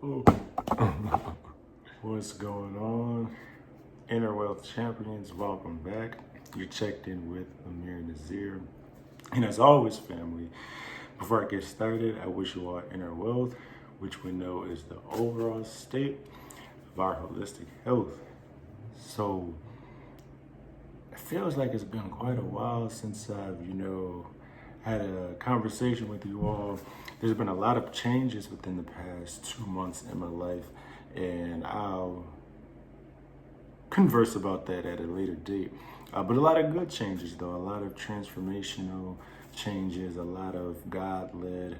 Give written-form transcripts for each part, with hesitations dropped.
Oh. What's going on? Inner Wealth Champions, welcome back. You're checked in with Ameer and Naseer. And as always, family, before I get started, I wish you all inner wealth, which we know is the overall state of our holistic health. So it feels like it's been quite a while since I've, had a conversation with you all. There's been a lot of changes within the past 2 months in my life, and I'll converse about that at a later date. But a lot of good changes, though, a lot of transformational changes, a lot of God-led,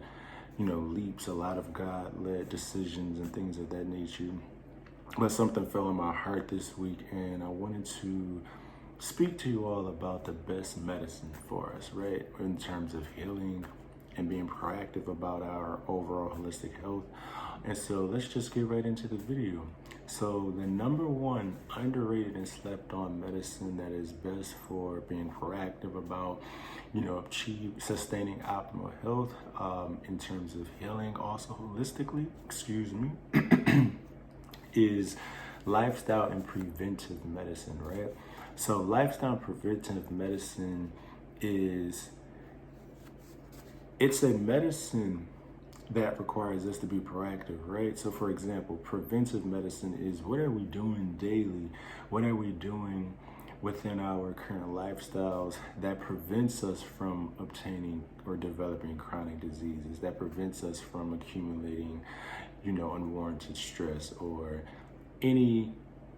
leaps, a lot of God-led decisions and things of that nature. But something fell in my heart this week, and I wanted to speak to you all about the best medicine for us, right? In terms of healing and being proactive about our overall holistic health. And so let's just get right into the video. So the number one underrated and slept on medicine that is best for being proactive about, sustaining optimal health in terms of healing also holistically, is lifestyle and preventive medicine, right? So lifestyle and preventive medicine it's a medicine that requires us to be proactive, right? So for example, preventive medicine is what are we doing daily? What are we doing within our current lifestyles that prevents us from obtaining or developing chronic diseases, that prevents us from accumulating, unwarranted stress or any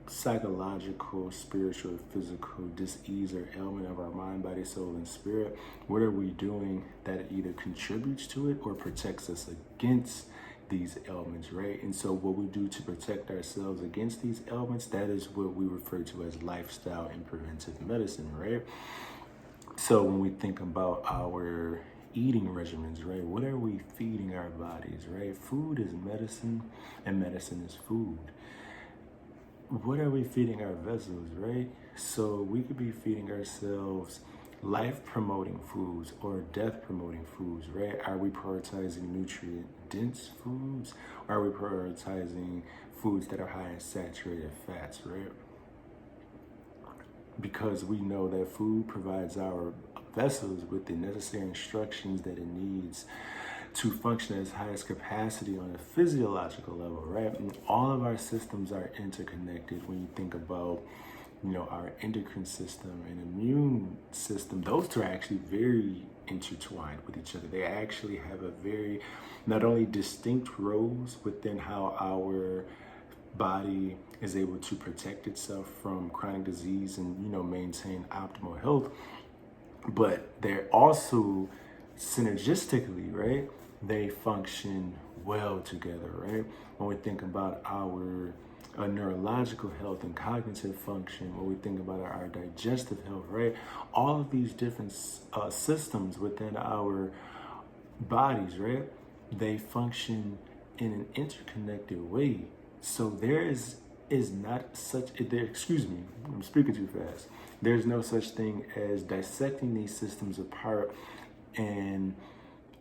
psychological, spiritual, physical disease or ailment of our mind, body, soul, and spirit. What are we doing that either contributes to it or protects us against these ailments, right? And so what we do to protect ourselves against these ailments, that is what we refer to as lifestyle and preventive medicine, right? So when we think about our eating regimens, right? What are we feeding our bodies, right? Food is medicine and medicine is food. What are we feeding our vessels, right? So we could be feeding ourselves life-promoting foods or death-promoting foods, right? Are we prioritizing nutrient-dense foods? Or are we prioritizing foods that are high in saturated fats, right? Because we know that food provides our vessels with the necessary instructions that it needs to function at its highest capacity on a physiological level, right? And all of our systems are interconnected when you think about, our endocrine system and immune system. Those two are actually very intertwined with each other. They actually have a very, not only distinct roles within how our body is able to protect itself from chronic disease and, maintain optimal health, but they're also synergistically, right? They function well together, right? When we think about our neurological health and cognitive function, when we think about our digestive health, right? All of these different systems within our bodies, right? They function in an interconnected way. So there is not such, excuse me, I'm speaking too fast. There's no such thing as dissecting these systems apart and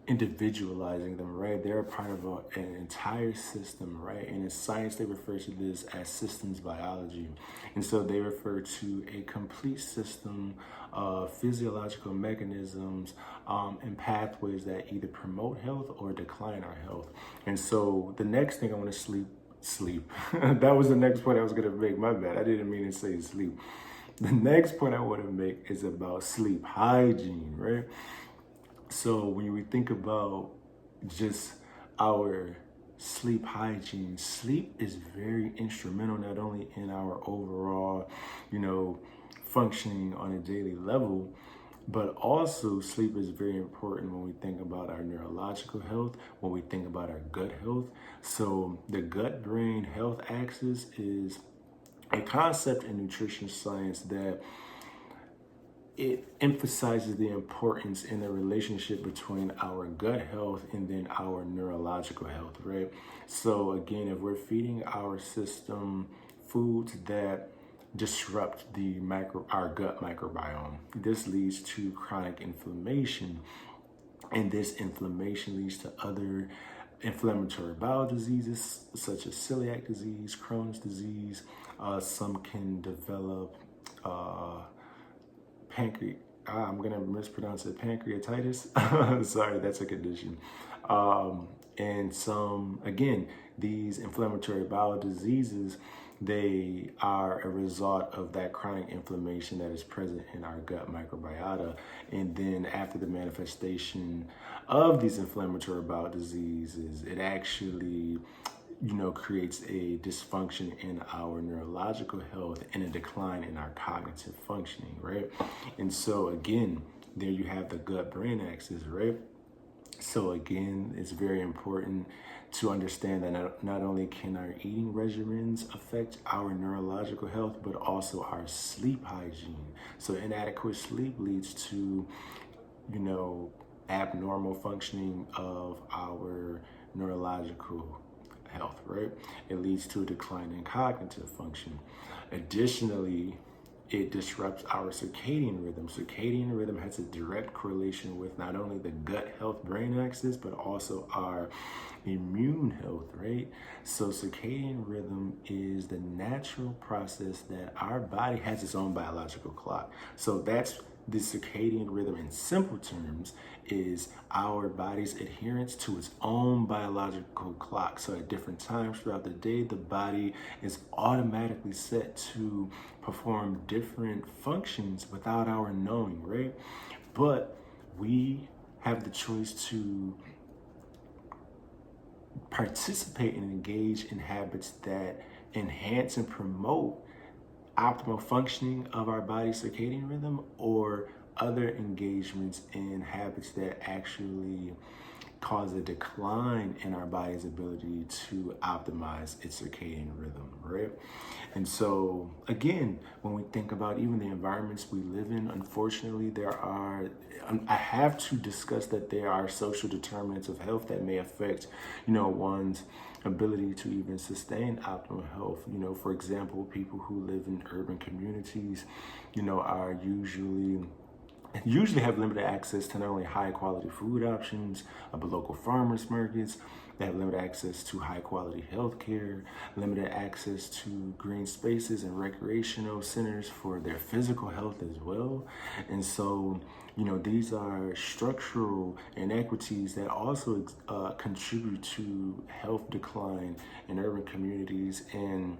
individualizing them, right? They're a part of an entire system, right? And in science, they refer to this as systems biology. And so they refer to a complete system of physiological mechanisms and pathways that either promote health or decline our health. And so the next thing I want to sleep. That was the next point I was going to make. My bad. I didn't mean to say sleep. The next point I want to make is about sleep hygiene, right? So when we think about just our sleep hygiene, sleep is very instrumental not only in our overall, functioning on a daily level, but also sleep is very important when we think about our neurological health, when we think about our gut health. So the gut-brain health axis is a concept in nutrition science that it emphasizes the importance in the relationship between our gut health and then our neurological health, right? So again, if we're feeding our system foods that disrupt our gut microbiome, this leads to chronic inflammation, and this inflammation leads to other inflammatory bowel diseases such as celiac disease, Crohn's disease. Some can develop I'm going to mispronounce it, pancreatitis. Sorry, that's a condition. And some, again, these inflammatory bowel diseases, they are a result of that chronic inflammation that is present in our gut microbiota. And then after the manifestation of these inflammatory bowel diseases, it actually creates a dysfunction in our neurological health and a decline in our cognitive functioning, right? And so again, there you have the gut-brain axis, right? So again, it's very important to understand that not only can our eating regimens affect our neurological health, but also our sleep hygiene. So inadequate sleep leads to, abnormal functioning of our neurological health, right? It leads to a decline in cognitive function. Additionally, it disrupts our circadian rhythm. Circadian rhythm has a direct correlation with not only the gut health brain axis, but also our immune health, right? So circadian rhythm is the natural process that our body has its own biological clock. So that's the circadian rhythm in simple terms is our body's adherence to its own biological clock. So at different times throughout the day, the body is automatically set to perform different functions without our knowing, right? But we have the choice to participate and engage in habits that enhance and promote optimal functioning of our body's circadian rhythm, or other engagements in habits that actually cause a decline in our body's ability to optimize its circadian rhythm, right? And so again, when we think about even the environments we live in, unfortunately, I have to discuss that there are social determinants of health that may affect, one's ability to even sustain optimal health. For example, people who live in urban communities, are usually have limited access to not only high quality food options, but local farmers markets. They have limited access to high quality healthcare, limited access to green spaces and recreational centers for their physical health as well. And so, these are structural inequities that also contribute to health decline in urban communities. And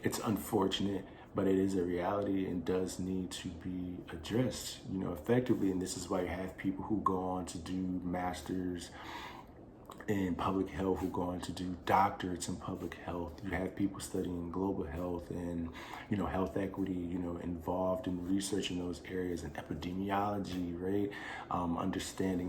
it's unfortunate, but it is a reality and does need to be addressed, effectively. And this is why you have people who go on to do masters in public health, who go on to do doctorates in public health. You have people studying global health and, health equity, involved in research in those areas, and epidemiology, right? Understanding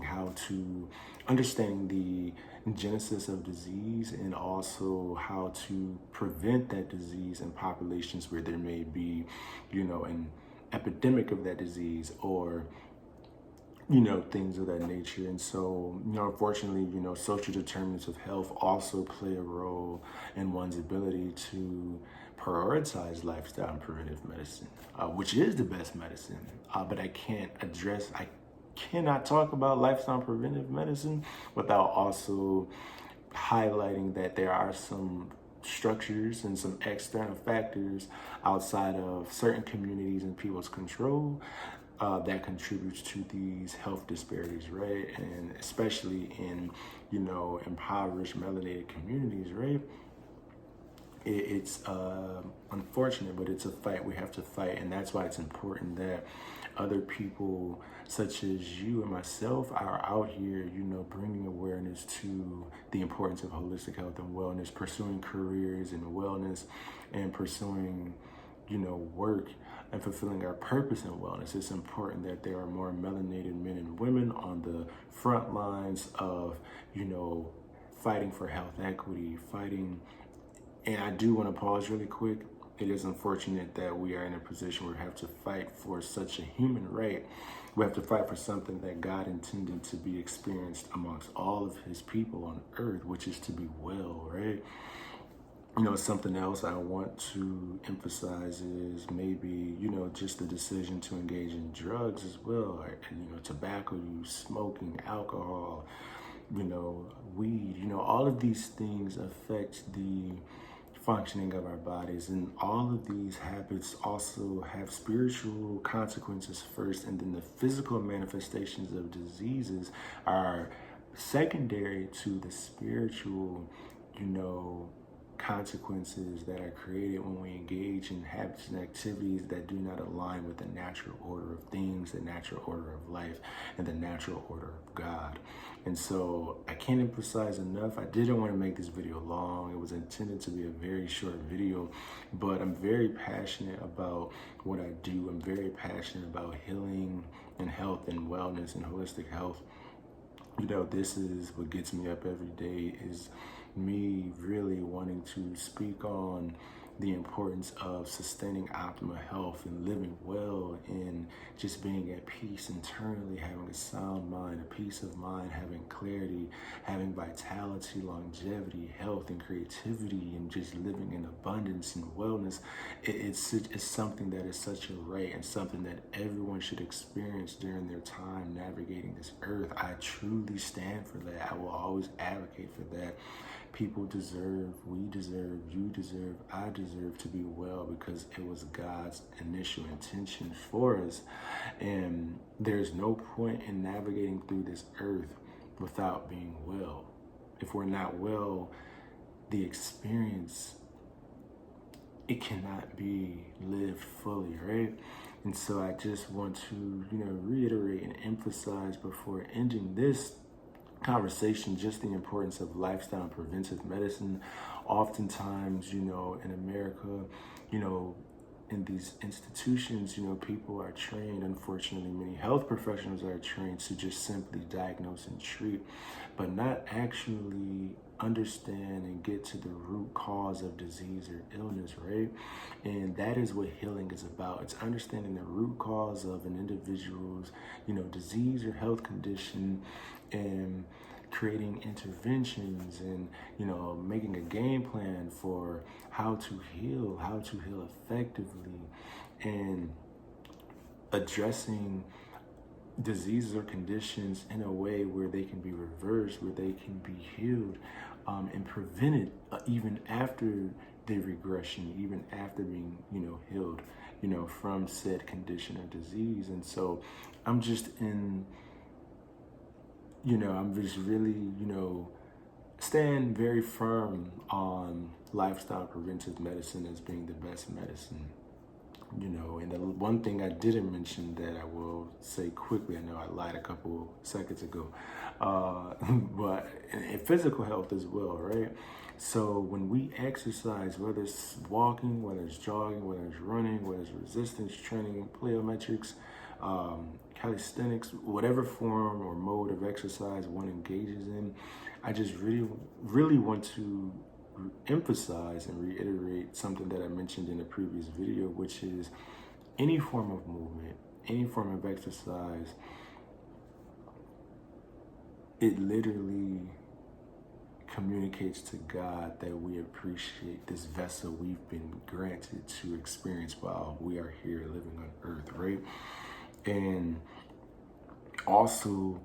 the genesis of disease, and also how to prevent that disease in populations where there may be, an epidemic of that disease, or things of that nature. And so, unfortunately, social determinants of health also play a role in one's ability to prioritize lifestyle and preventive medicine, which is the best medicine. But I cannot talk about lifestyle and preventive medicine without also highlighting that there are some structures and some external factors outside of certain communities and people's control that contributes to these health disparities, right? And especially in, impoverished melanated communities, right? It's unfortunate, but it's a fight we have to fight. And that's why it's important that other people such as you and myself are out here, bringing awareness to the importance of holistic health and wellness, pursuing careers in wellness, and pursuing, work and fulfilling our purpose in wellness. It's important that there are more melanated men and women on the front lines of, fighting for health equity, and I do want to pause really quick. It is unfortunate that we are in a position where we have to fight for such a human right. We have to fight for something that God intended to be experienced amongst all of his people on earth, which is to be well, right? Something else I want to emphasize is maybe, just the decision to engage in drugs as well, or, tobacco use, smoking, alcohol, weed, all of these things affect the functioning of our bodies, and all of these habits also have spiritual consequences first, and then the physical manifestations of diseases are secondary to the spiritual, consequences that are created when we engage in habits and activities that do not align with the natural order of things, the natural order of life, and the natural order of God. And so I can't emphasize enough, I didn't want to make this video long. It was intended to be a very short video, but I'm very passionate about what I do. I'm very passionate about healing and health and wellness and holistic health. This is what gets me up every day, is me really wanting to speak on the importance of sustaining optimal health and living well and just being at peace internally, having a sound mind, a peace of mind, having clarity, having vitality, longevity, health, and creativity, and just living in abundance and wellness. It's something that is such a right and something that everyone should experience during their time navigating this earth. I truly stand for that. I will always advocate for that. People deserve, we deserve, you deserve, I deserve to be well, because it was God's initial intention for us. And there's no point in navigating through this earth without being well. If we're not well, the experience, it cannot be lived fully, right? And so I just want to, reiterate and emphasize before ending this conversation just the importance of lifestyle and preventive medicine. Oftentimes, in America, in these institutions, people are trained, unfortunately, many health professionals are trained to just simply diagnose and treat, but not actually understand and get to the root cause of disease or illness, right? And that is what healing is about. It's understanding the root cause of an individual's, disease or health condition, and creating interventions and, making a game plan for how to heal effectively, and addressing diseases or conditions in a way where they can be reversed, where they can be healed, and prevented even after the regression, even after being, healed, from said condition or disease. And so I'm just really, stand very firm on lifestyle preventive medicine as being the best medicine. And the one thing I didn't mention that I will say quickly, I know I lied a couple seconds ago, but in physical health as well, right? So when we exercise, whether it's walking, whether it's jogging, whether it's running, whether it's resistance training, plyometrics, calisthenics, whatever form or mode of exercise one engages in, I just really want to emphasize and reiterate something that I mentioned in a previous video, which is any form of movement, any form of exercise, it literally communicates to God that we appreciate this vessel we've been granted to experience while we are here living on earth, right? And also,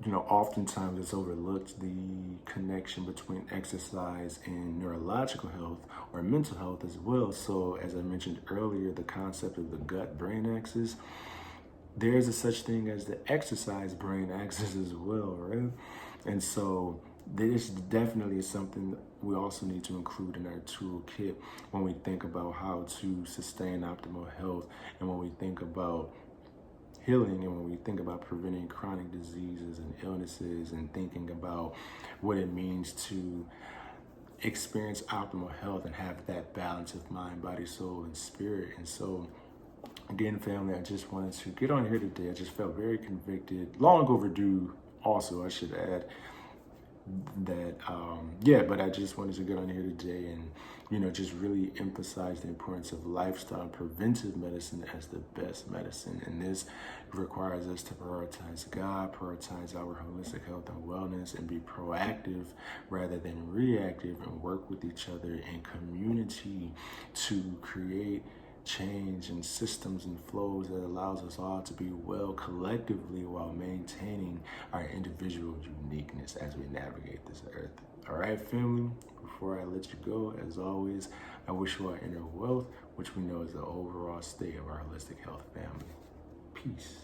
oftentimes it's overlooked the connection between exercise and neurological health or mental health as well. So as I mentioned earlier, the concept of the gut-brain axis, there's a such thing as the exercise-brain axis as well, right? And so this definitely is something that we also need to include in our toolkit when we think about how to sustain optimal health, and when we think about healing, and when we think about preventing chronic diseases and illnesses, and thinking about what it means to experience optimal health and have that balance of mind, body, soul, and spirit. And so again, family, I just wanted to get on here today. I just felt very convicted, long overdue also, I should add, that but I just wanted to get on here today and just really emphasize the importance of lifestyle and preventive medicine as the best medicine. And this requires us to prioritize God, prioritize our holistic health and wellness, and be proactive rather than reactive, and work with each other in community to create change and systems and flows that allows us all to be well collectively while maintaining our individual uniqueness as we navigate this earth. All right, family, before I let you go, as always, I wish you our inner wealth, which we know is the overall state of our holistic health family. Peace.